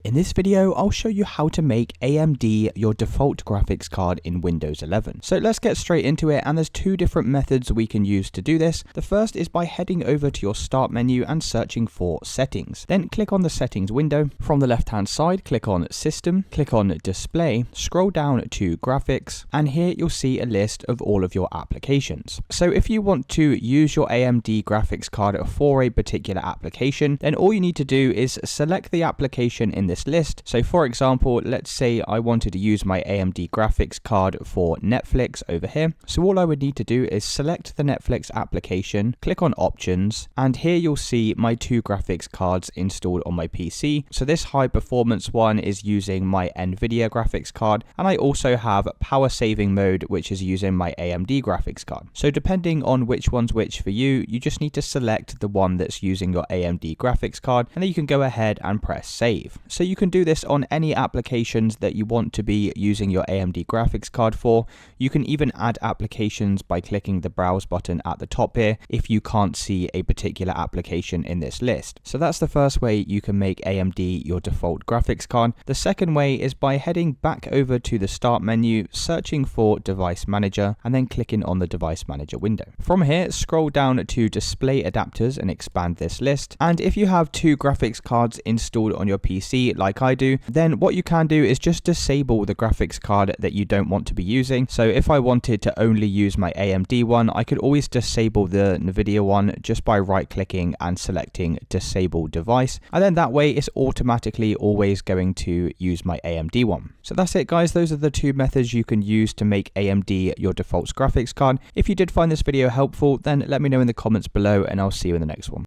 In this video, I'll show you how to make AMD your default graphics card in Windows 11. So let's get straight into it, and there's two different methods we can use to do this. The first is by heading over to your start menu and searching for settings. Then click on the settings window. From the left hand side, click on system, click on display, scroll down to graphics, and here you'll see a list of all of your applications. So if you want to use your AMD graphics card for a particular application, then all you need to do is select the application in this list. So for example, let's say I wanted to use my AMD graphics card for Netflix over here. So all I would need to do is select the Netflix application, click on options, and here you'll see my two graphics cards installed on my PC. So this high performance one is using my NVIDIA graphics card, and I also have power saving mode, which is using my AMD graphics card. So depending on which one's which for you, you just need to select the one that's using your AMD graphics card, and then you can go ahead and press save. So you can do this on any applications that you want to be using your AMD graphics card for. You can even add applications by clicking the browse button at the top here if you can't see a particular application in this list. So that's the first way you can make AMD your default graphics card. The second way is by heading back over to the start menu, searching for device manager, and then clicking on the device manager window. From here, scroll down to display adapters and expand this list. And if you have two graphics cards installed on your PC like I do, then what you can do is just disable the graphics card that you don't want to be using. So if I wanted to only use my AMD one, I could always disable the NVIDIA one just by right clicking and selecting disable device, and then that way it's automatically always going to use my AMD one. So that's it guys, those are the two methods you can use to make AMD your default graphics card. If you did find this video helpful, then let me know in the comments below, and I'll see you in the next one.